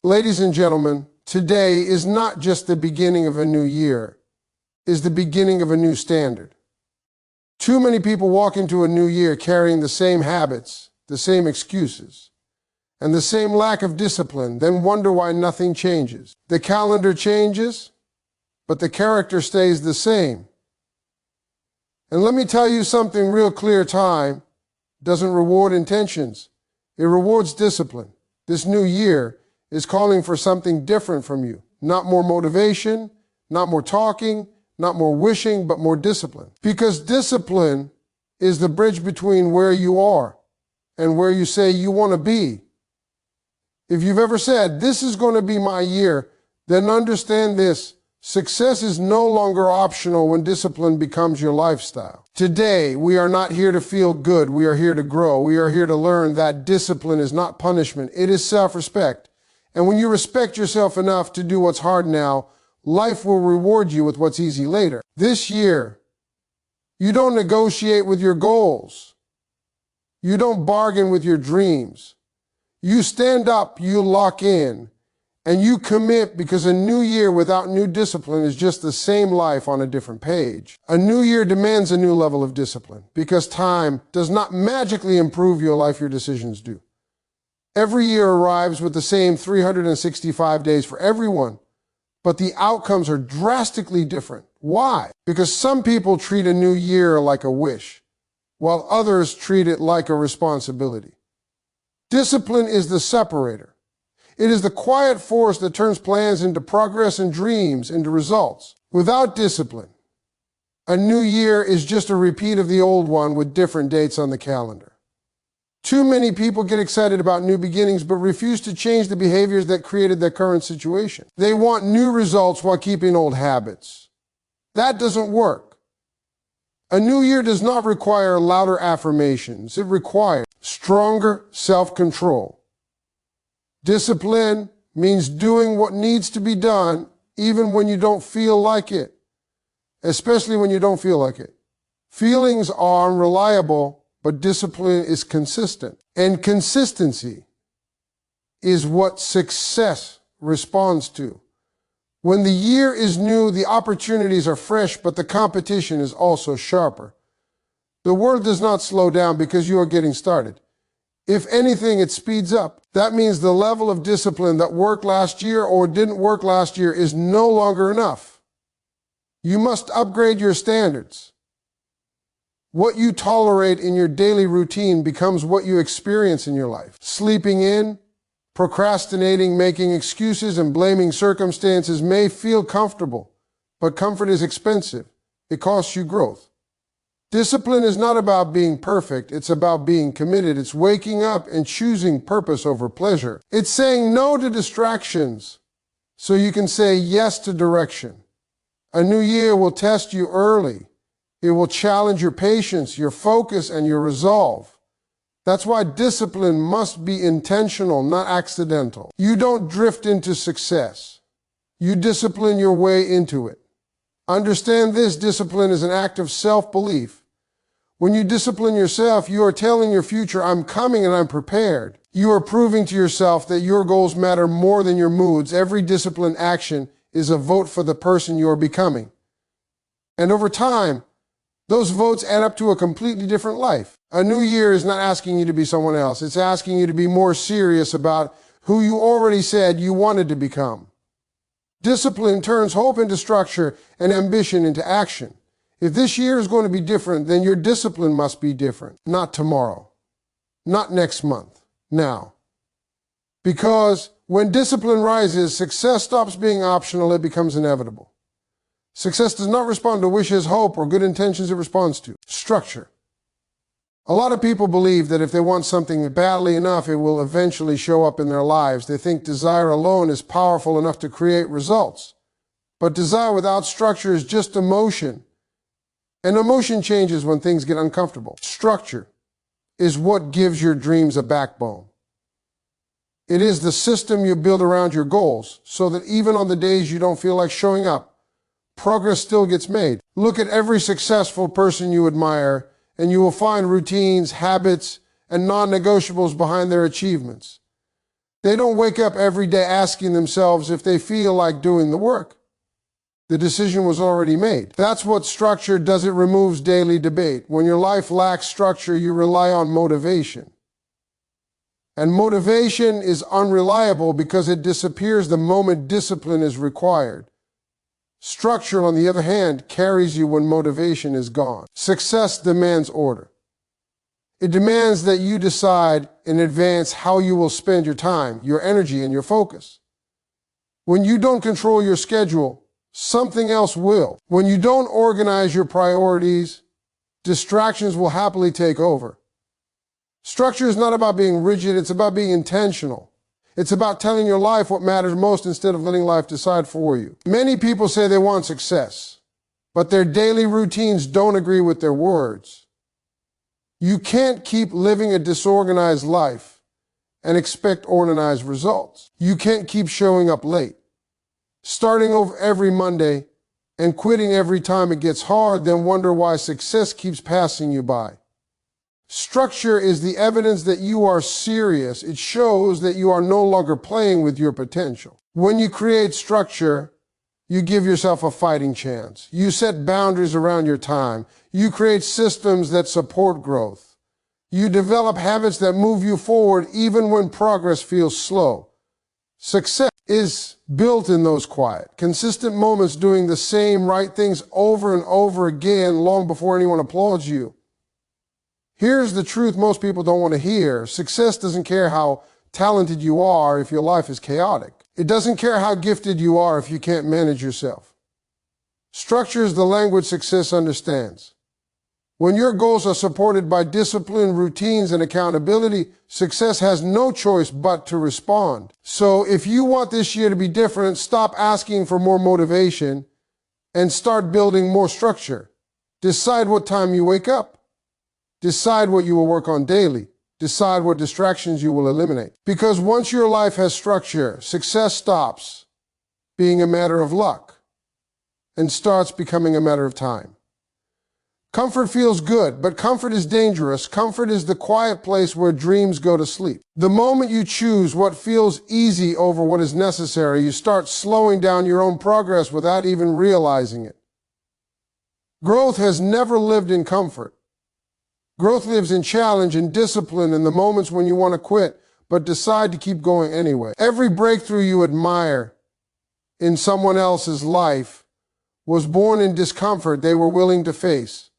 Ladies and gentlemen, today is not just the beginning of a new year, it's the beginning of a new standard. Too many people walk into a new year carrying the same habits, the same excuses, and the same lack of discipline, then wonder why nothing changes. The calendar changes, but the character stays the same. And let me tell you something real clear: time doesn't reward intentions. It rewards discipline. This new year is calling for something different from you. Not more motivation, not more talking, not more wishing, but more discipline. Because discipline is the bridge between where you are and where you say you want to be. If you've ever said, "This is going to be my year," then understand this: success is no longer optional when discipline becomes your lifestyle. Today, we are not here to feel good. We are here to grow. We are here to learn that discipline is not punishment. It is self-respect. And when you respect yourself enough to do what's hard now, life will reward you with what's easy later. This year, you don't negotiate with your goals. You don't bargain with your dreams. You stand up, you lock in, and you commit, because a new year without new discipline is just the same life on a different page. A new year demands a new level of discipline, because time does not magically improve your life, your decisions do. Every year arrives with the same 365 days for everyone, but the outcomes are drastically different. Why? Because some people treat a new year like a wish, while others treat it like a responsibility. Discipline is the separator. It is the quiet force that turns plans into progress and dreams into results. Without discipline, a new year is just a repeat of the old one with different dates on the calendar. Too many people get excited about new beginnings but refuse to change the behaviors that created their current situation. They want new results while keeping old habits. That doesn't work. A new year does not require louder affirmations. It requires stronger self-control. Discipline means doing what needs to be done even when you don't feel like it, especially when you don't feel like it. Feelings are unreliable, but discipline is consistent. And consistency is what success responds to. When the year is new, the opportunities are fresh, but the competition is also sharper. The world does not slow down because you are getting started. If anything, it speeds up. That means the level of discipline that worked last year or didn't work last year is no longer enough. You must upgrade your standards. What you tolerate in your daily routine becomes what you experience in your life. Sleeping in, procrastinating, making excuses, and blaming circumstances may feel comfortable, but comfort is expensive. It costs you growth. Discipline is not about being perfect. It's about being committed. It's waking up and choosing purpose over pleasure. It's saying no to distractions so you can say yes to direction. A new year will test you early. It will challenge your patience, your focus, and your resolve. That's why discipline must be intentional, not accidental. You don't drift into success. You discipline your way into it. Understand this: discipline is an act of self-belief. When you discipline yourself, you are telling your future, "I'm coming and I'm prepared." You are proving to yourself that your goals matter more than your moods. Every disciplined action is a vote for the person you are becoming. And over time, those votes add up to a completely different life. A new year is not asking you to be someone else. It's asking you to be more serious about who you already said you wanted to become. Discipline turns hope into structure and ambition into action. If this year is going to be different, then your discipline must be different. Not tomorrow. Not next month. Now. Because when discipline rises, success stops being optional. It becomes inevitable. Success does not respond to wishes, hope, or good intentions. It responds to structure. A lot of people believe that if they want something badly enough, it will eventually show up in their lives. They think desire alone is powerful enough to create results. But desire without structure is just emotion. And emotion changes when things get uncomfortable. Structure is what gives your dreams a backbone. It is the system you build around your goals, so that even on the days you don't feel like showing up, progress still gets made. Look at every successful person you admire, and you will find routines, habits, and non-negotiables behind their achievements. They don't wake up every day asking themselves if they feel like doing the work. The decision was already made. That's what structure does. It removes daily debate. When your life lacks structure, you rely on motivation. And motivation is unreliable because it disappears the moment discipline is required. Structure, on the other hand, carries you when motivation is gone. Success demands order. It demands that you decide in advance how you will spend your time, your energy, and your focus. When you don't control your schedule, something else will. When you don't organize your priorities, distractions will happily take over. Structure is not about being rigid, it's about being intentional. It's about telling your life what matters most instead of letting life decide for you. Many people say they want success, but their daily routines don't agree with their words. You can't keep living a disorganized life and expect organized results. You can't keep showing up late, starting over every Monday, and quitting every time it gets hard, then wonder why success keeps passing you by. Structure is the evidence that you are serious. It shows that you are no longer playing with your potential. When you create structure, you give yourself a fighting chance. You set boundaries around your time. You create systems that support growth. You develop habits that move you forward even when progress feels slow. Success is built in those quiet, consistent moments doing the same right things over and over again long before anyone applauds you. Here's the truth most people don't want to hear. Success doesn't care how talented you are if your life is chaotic. It doesn't care how gifted you are if you can't manage yourself. Structure is the language success understands. When your goals are supported by discipline, routines, and accountability, success has no choice but to respond. So if you want this year to be different, stop asking for more motivation and start building more structure. Decide what time you wake up. Decide what you will work on daily. Decide what distractions you will eliminate. Because once your life has structure, success stops being a matter of luck and starts becoming a matter of time. Comfort feels good, but comfort is dangerous. Comfort is the quiet place where dreams go to sleep. The moment you choose what feels easy over what is necessary, you start slowing down your own progress without even realizing it. Growth has never lived in comfort. Growth lives in challenge and discipline in the moments when you want to quit, but decide to keep going anyway. Every breakthrough you admire in someone else's life was born in discomfort they were willing to face,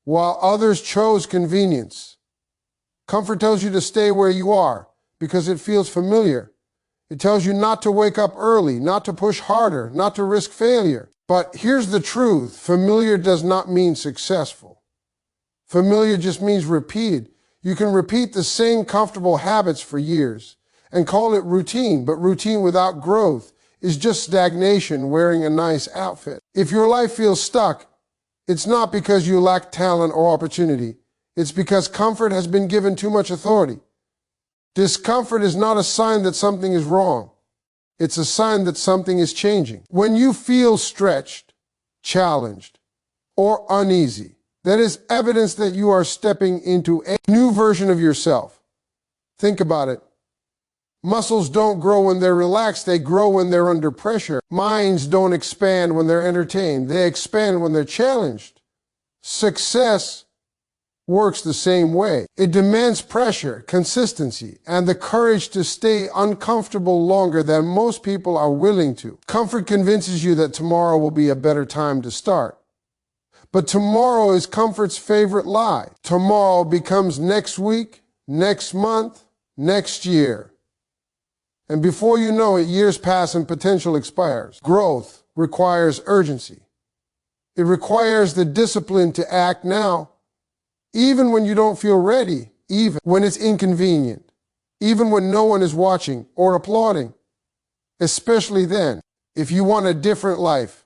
while others chose convenience. Comfort tells you to stay where you are because it feels familiar. It tells you not to wake up early, not to push harder, not to risk failure. But here's the truth. Familiar does not mean successful. Familiar just means repeated. You can repeat the same comfortable habits for years and call it routine, but routine without growth is just stagnation wearing a nice outfit. If your life feels stuck, it's not because you lack talent or opportunity. It's because comfort has been given too much authority. Discomfort is not a sign that something is wrong. It's a sign that something is changing. When you feel stretched, challenged, or uneasy, that is evidence that you are stepping into a new version of yourself. Think about it. Muscles don't grow when they're relaxed, they grow when they're under pressure. Minds don't expand when they're entertained, they expand when they're challenged. Success works the same way. It demands pressure, consistency, and the courage to stay uncomfortable longer than most people are willing to. Comfort convinces you that tomorrow will be a better time to start. But tomorrow is comfort's favorite lie. Tomorrow becomes next week, next month, next year. And before you know it, years pass and potential expires. Growth requires urgency. It requires the discipline to act now, even when you don't feel ready, even when it's inconvenient, even when no one is watching or applauding. Especially then, if you want a different life,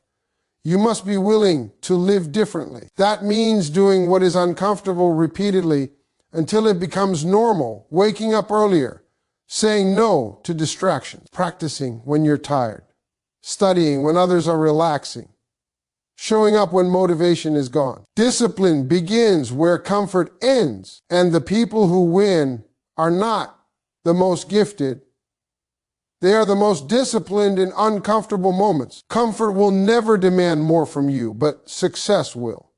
you must be willing to live differently. That means doing what is uncomfortable repeatedly until it becomes normal, waking up earlier, saying no to distractions, practicing when you're tired, studying when others are relaxing, showing up when motivation is gone. Discipline begins where comfort ends, and the people who win are not the most gifted, They are the most disciplined in uncomfortable moments. Comfort will never demand more from you, but success will.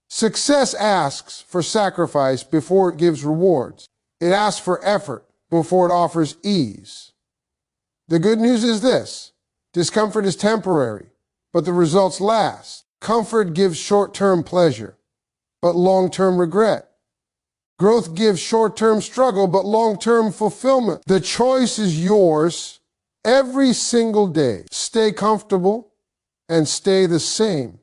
Success asks for sacrifice before it gives rewards. It asks for effort before it offers ease. The good news is this: discomfort is temporary, but the results last. Comfort gives short-term pleasure, but long-term regret. Growth gives short-term struggle, but long-term fulfillment. The choice is yours every single day. Stay comfortable and stay the same,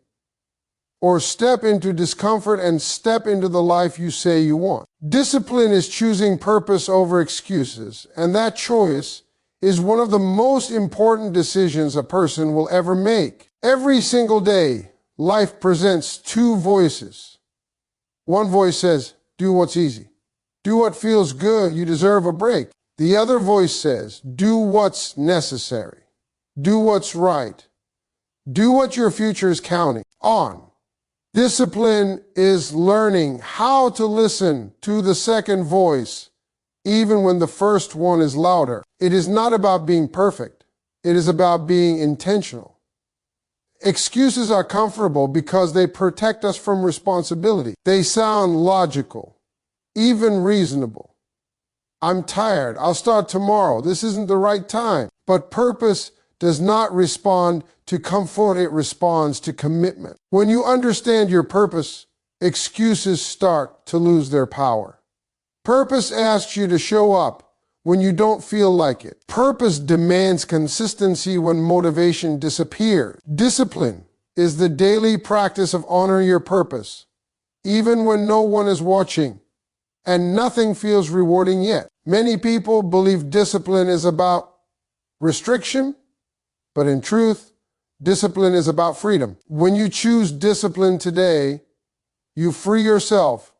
or step into discomfort and step into the life you say you want. Discipline is choosing purpose over excuses, and that choice is one of the most important decisions a person will ever make. Every single day, life presents two voices. One voice says, do what's easy. Do what feels good. You deserve a break. The other voice says, do what's necessary. Do what's right. Do what your future is counting on. Discipline is learning how to listen to the second voice, even when the first one is louder. It is not about being perfect. It is about being intentional. Excuses are comfortable because they protect us from responsibility. They sound logical, even reasonable. I'm tired. I'll start tomorrow. This isn't the right time. But purpose does not respond to comfort. It responds to commitment. When you understand your purpose, excuses start to lose their power. Purpose asks you to show up when you don't feel like it. Purpose demands consistency when motivation disappears. Discipline is the daily practice of honoring your purpose, even when no one is watching and nothing feels rewarding yet. Many people believe discipline is about restriction, but in truth, discipline is about freedom. When you choose discipline today, you free yourself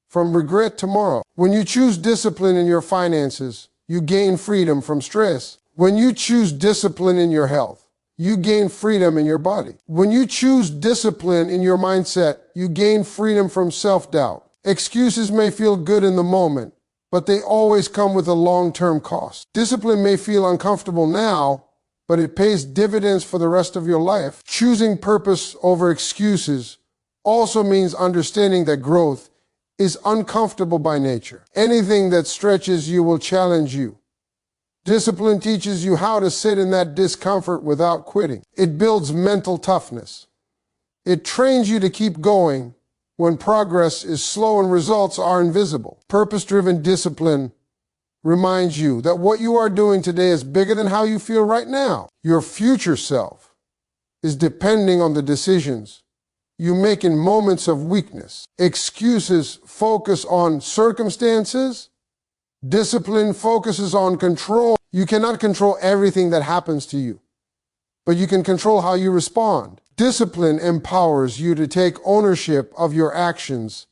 from regret tomorrow. When you choose discipline in your finances, you gain freedom from stress. When you choose discipline in your health, you gain freedom in your body. When you choose discipline in your mindset, you gain freedom from self-doubt. Excuses may feel good in the moment, but they always come with a long-term cost. Discipline may feel uncomfortable now, but it pays dividends for the rest of your life. Choosing purpose over excuses also means understanding that growth is uncomfortable by nature. Anything that stretches you will challenge you. Discipline teaches you how to sit in that discomfort without quitting. It builds mental toughness. It trains you to keep going when progress is slow and results are invisible. Purpose-driven discipline reminds you that what you are doing today is bigger than how you feel right now. Your future self is depending on the decisions you make in moments of weakness. Excuses focus on circumstances. Discipline focuses on control. You cannot control everything that happens to you, but you can control how you respond. Discipline empowers you to take ownership of your actions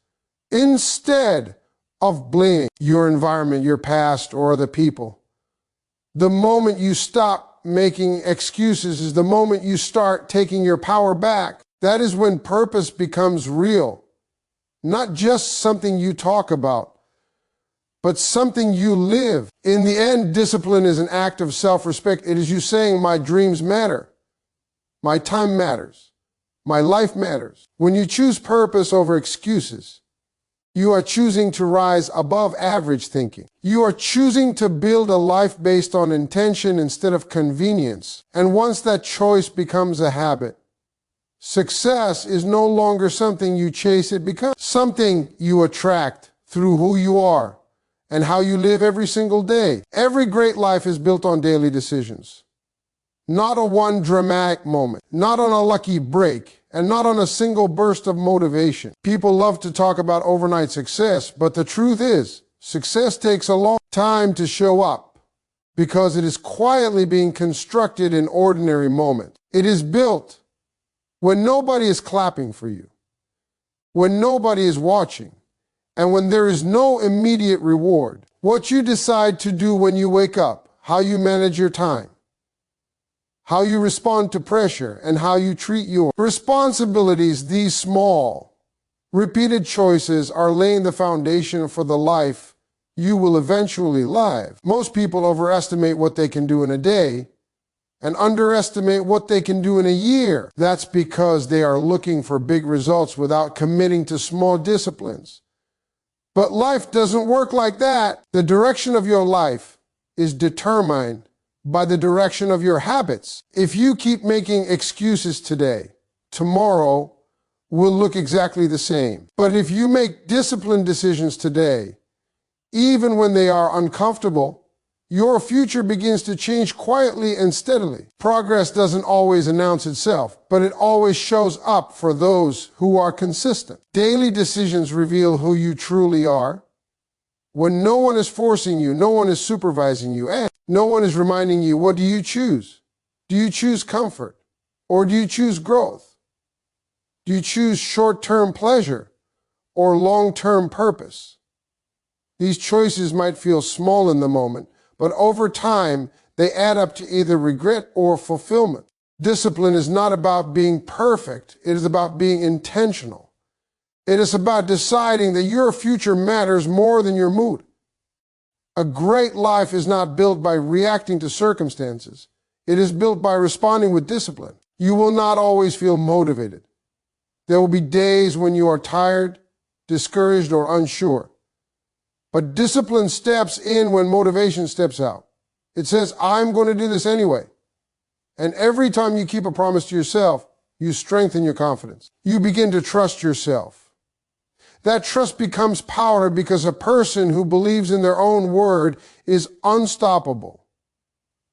instead of blaming your environment, your past, or other people. The moment you stop making excuses is the moment you start taking your power back. That is when purpose becomes real, not just something you talk about, but something you live. In the end, discipline is an act of self-respect. It is you saying, my dreams matter, my time matters, my life matters. When you choose purpose over excuses, you are choosing to rise above average thinking. You are choosing to build a life based on intention instead of convenience. And once that choice becomes a habit, success is no longer something you chase. It becomes something you attract through who you are and how you live every single day. Every great life is built on daily decisions. Not on one dramatic moment, not on a lucky break, and not on a single burst of motivation. People love to talk about overnight success, but the truth is, success takes a long time to show up because it is quietly being constructed in ordinary moments. It is built when nobody is clapping for you, when nobody is watching, and when there is no immediate reward. What you decide to do when you wake up, how you manage your time, how you respond to pressure, and how you treat your responsibilities, these small, repeated choices are laying the foundation for the life you will eventually live. Most people overestimate what they can do in a day and underestimate what they can do in a year. That's because they are looking for big results without committing to small disciplines. But life doesn't work like that. The direction of your life is determined by the direction of your habits. If you keep making excuses today, tomorrow will look exactly the same. But if you make disciplined decisions today, even when they are uncomfortable, your future begins to change quietly and steadily. Progress doesn't always announce itself, but it always shows up for those who are consistent. Daily decisions reveal who you truly are. When no one is forcing you, no one is supervising you, and no one is reminding you, what do you choose? Do you choose comfort? Or do you choose growth? Do you choose short-term pleasure or long-term purpose? These choices might feel small in the moment, but over time, they add up to either regret or fulfillment. Discipline is not about being perfect. It is about being intentional. It is about deciding that your future matters more than your mood. A great life is not built by reacting to circumstances. It is built by responding with discipline. You will not always feel motivated. There will be days when you are tired, discouraged, or unsure. But discipline steps in when motivation steps out. It says, I'm going to do this anyway. And every time you keep a promise to yourself, you strengthen your confidence. You begin to trust yourself. That trust becomes power because a person who believes in their own word is unstoppable.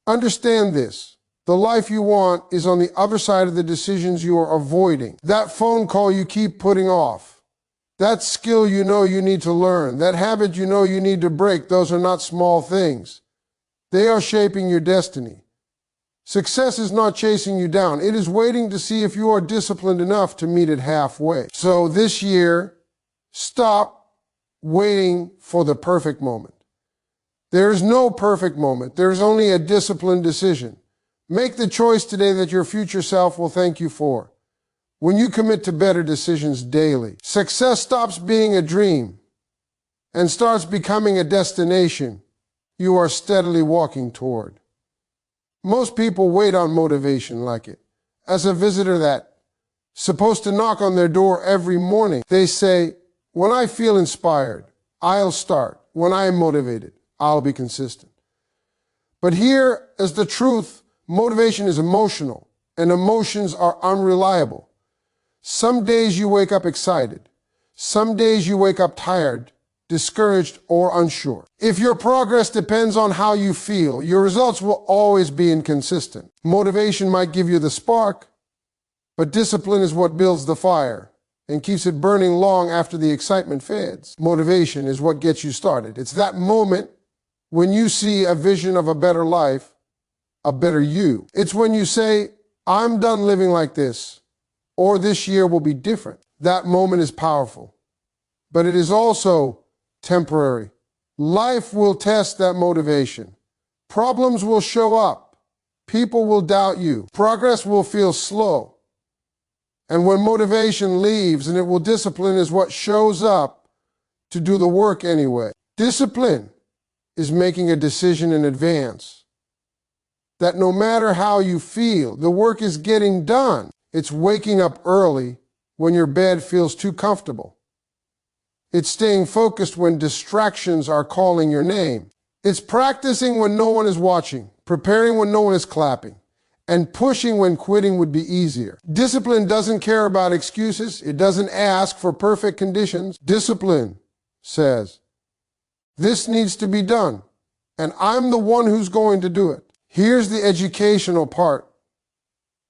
Understand this. The life you want is on the other side of the decisions you are avoiding. That phone call you keep putting off. That skill you know you need to learn, that habit you know you need to break, those are not small things. They are shaping your destiny. Success is not chasing you down. It is waiting to see if you are disciplined enough to meet it halfway. So this year, stop waiting for the perfect moment. There is no perfect moment. There is only a disciplined decision. Make the choice today that your future self will thank you for. When you commit to better decisions daily, success stops being a dream and starts becoming a destination you are steadily walking toward. Most people wait on motivation like it as a visitor that's supposed to knock on their door every morning. They say, when I feel inspired, I'll start. When I am motivated, I'll be consistent. But here is the truth. Motivation is emotional, and emotions are unreliable. Some days you wake up excited. Some days you wake up tired, discouraged, or unsure. If your progress depends on how you feel, your results will always be inconsistent. Motivation might give you the spark, but discipline is what builds the fire and keeps it burning long after the excitement fades. Motivation is what gets you started. It's that moment when you see a vision of a better life, a better you. It's when you say, I'm done living like this, or this year will be different. That moment is powerful, but it is also temporary. Life will test that motivation. Problems will show up. People will doubt you. Progress will feel slow. And when motivation leaves, and it will, discipline is what shows up to do the work anyway. Discipline is making a decision in advance that no matter how you feel, the work is getting done. It's waking up early when your bed feels too comfortable. It's staying focused when distractions are calling your name. It's practicing when no one is watching, preparing when no one is clapping, and pushing when quitting would be easier. Discipline doesn't care about excuses. It doesn't ask for perfect conditions. Discipline says, this needs to be done, and I'm the one who's going to do it. Here's the educational part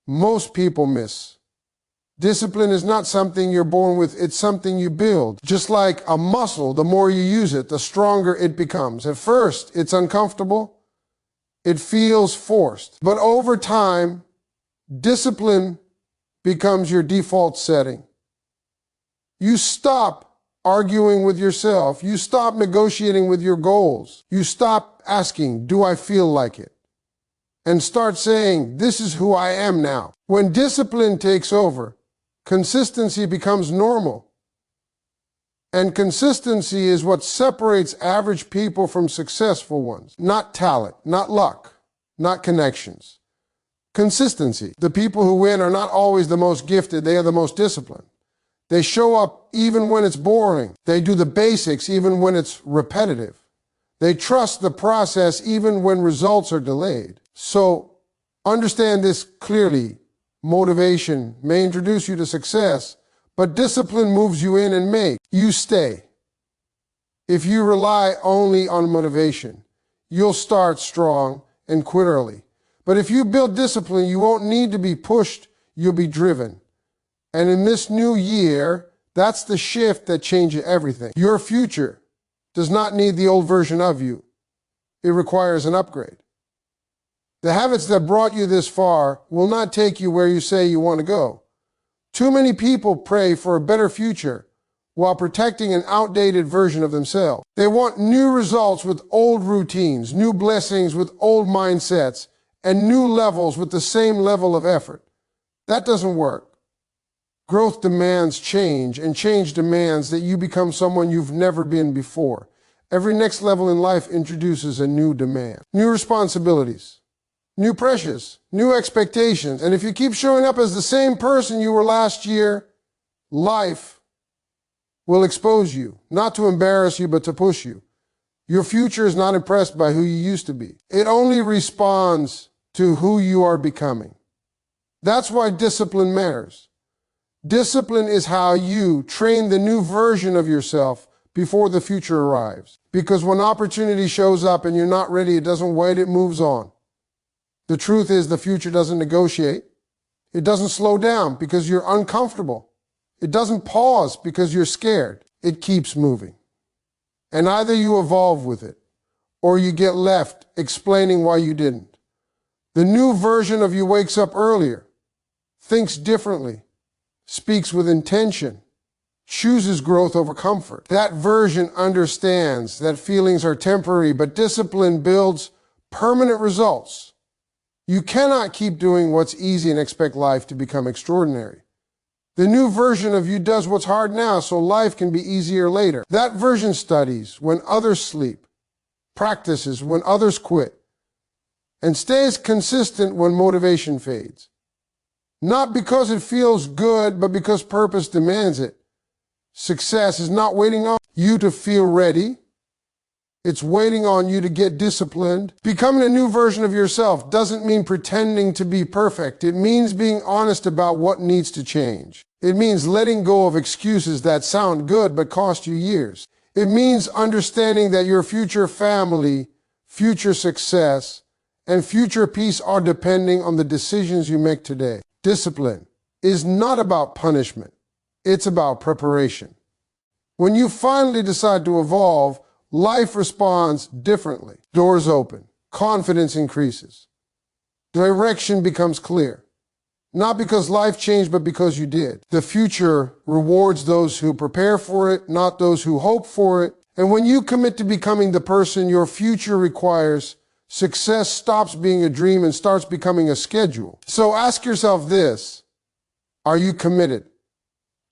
most people miss. Discipline is not something you're born with, it's something you build. Just like a muscle, the more you use it, the stronger it becomes. At first, it's uncomfortable. It feels forced. But over time, discipline becomes your default setting. You stop arguing with yourself. You stop negotiating with your goals. You stop asking, do I feel like it? And start saying, this is who I am now. When discipline takes over, consistency becomes normal. And consistency is what separates average people from successful ones. Not talent, not luck, not connections. Consistency. The people who win are not always the most gifted, they are the most disciplined. They show up even when it's boring. They do the basics even when it's repetitive. They trust the process even when results are delayed. So understand this clearly. Motivation may introduce you to success, but discipline moves you in and makes you stay. If you rely only on motivation, you'll start strong and quit early. But if you build discipline, you won't need to be pushed, you'll be driven. And in this new year, that's the shift that changes everything. Your future does not need the old version of you. It requires an upgrade. The habits that brought you this far will not take you where you say you want to go. Too many people pray for a better future while protecting an outdated version of themselves. They want new results with old routines, new blessings with old mindsets, and new levels with the same level of effort. That doesn't work. Growth demands change, and change demands that you become someone you've never been before. Every next level in life introduces a new demand, new responsibilities, new pressures, new expectations. And if you keep showing up as the same person you were last year, life will expose you, not to embarrass you, but to push you. Your future is not impressed by who you used to be. It only responds to who you are becoming. That's why discipline matters. Discipline is how you train the new version of yourself before the future arrives. Because when opportunity shows up and you're not ready, it doesn't wait, it moves on. The truth is the future doesn't negotiate. It doesn't slow down because you're uncomfortable. It doesn't pause because you're scared. It keeps moving. And either you evolve with it or you get left explaining why you didn't. The new version of you wakes up earlier, thinks differently, speaks with intention, chooses growth over comfort. That version understands that feelings are temporary, but discipline builds permanent results. You cannot keep doing what's easy and expect life to become extraordinary. The new version of you does what's hard now so life can be easier later. That version studies when others sleep, practices when others quit, and stays consistent when motivation fades. Not because it feels good, but because purpose demands it. Success is not waiting on you to feel ready. It's waiting on you to get disciplined. Becoming a new version of yourself doesn't mean pretending to be perfect. It means being honest about what needs to change. It means letting go of excuses that sound good but cost you years. It means understanding that your future family, future success, and future peace are depending on the decisions you make today. Discipline is not about punishment. It's about preparation. When you finally decide to evolve, life responds differently. Doors open. Confidence increases. Direction becomes clear. Not because life changed, but because you did. The future rewards those who prepare for it, not those who hope for it. And when you commit to becoming the person your future requires, success stops being a dream and starts becoming a schedule. So ask yourself this: are you committed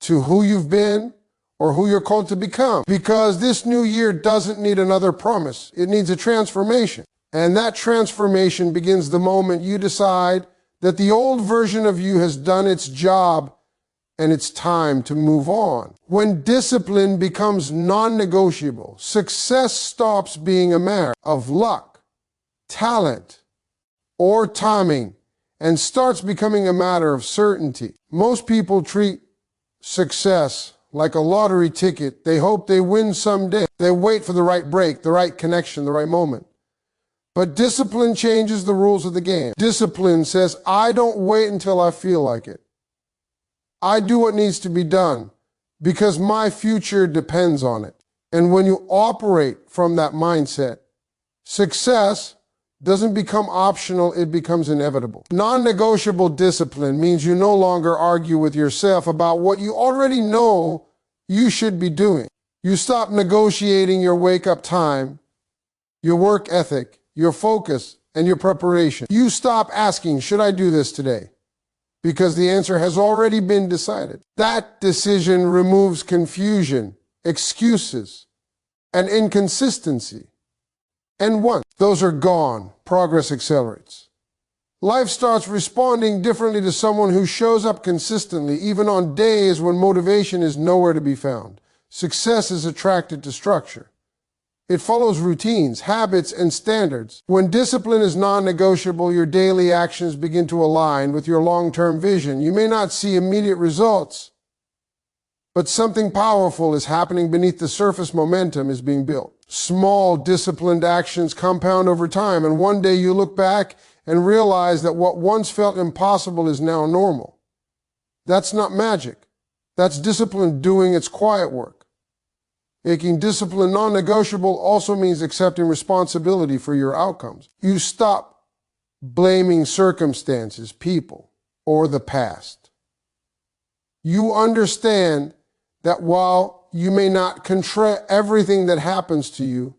to who you've been or who you're called to become? Because this new year doesn't need another promise. It needs a transformation. And that transformation begins the moment you decide that the old version of you has done its job and it's time to move on. When discipline becomes non-negotiable, success stops being a matter of luck, talent, or timing, and starts becoming a matter of certainty. Most people treat success like a lottery ticket. They hope they win someday. They wait for the right break, the right connection, the right moment. But discipline changes the rules of the game. Discipline says, I don't wait until I feel like it. I do what needs to be done because my future depends on it. And when you operate from that mindset, success doesn't become optional, it becomes inevitable. Non-negotiable discipline means you no longer argue with yourself about what you already know you should be doing. You stop negotiating your wake-up time, your work ethic, your focus, and your preparation. You stop asking, should I do this today? Because the answer has already been decided. That decision removes confusion excuses, and inconsistency. And once those are gone, progress accelerates. Life starts responding differently to someone who shows up consistently, even on days when motivation is nowhere to be found. Success is attracted to structure. It follows routines, habits, and standards. When discipline is non-negotiable, your daily actions begin to align with your long-term vision. You may not see immediate results, but something powerful is happening beneath the surface. Momentum is being built. Small, disciplined actions compound over time, and one day you look back and realize that what once felt impossible is now normal. That's not magic. That's discipline doing its quiet work. Making discipline non-negotiable also means accepting responsibility for your outcomes. You stop blaming circumstances, people, or the past. You understand that while you may not control everything that happens to you,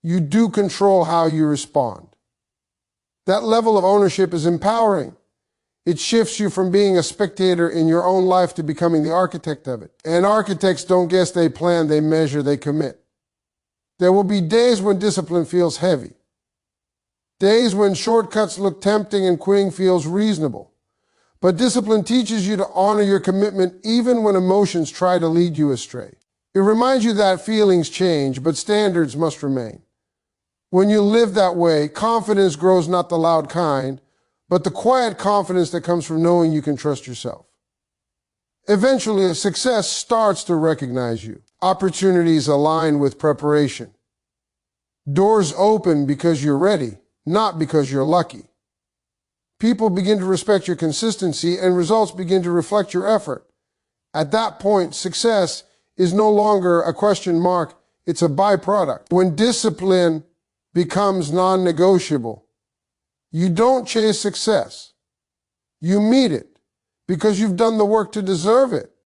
you do control how you respond. That level of ownership is empowering. It shifts you from being a spectator in your own life to becoming the architect of it. And architects don't guess, they plan, they measure, they commit. There will be days when discipline feels heavy. Days when shortcuts look tempting and quitting feels reasonable. But discipline teaches you to honor your commitment even when emotions try to lead you astray. It reminds you that feelings change, but standards must remain. When you live that way, confidence grows, not the loud kind, but the quiet confidence that comes from knowing you can trust yourself. Eventually, success starts to recognize you. Opportunities align with preparation. Doors open because you're ready, not because you're lucky. People begin to respect your consistency, and results begin to reflect your effort. At that point, success is no longer a question mark, it's a byproduct. When discipline becomes non-negotiable, you don't chase success. You meet it because you've done the work to deserve it.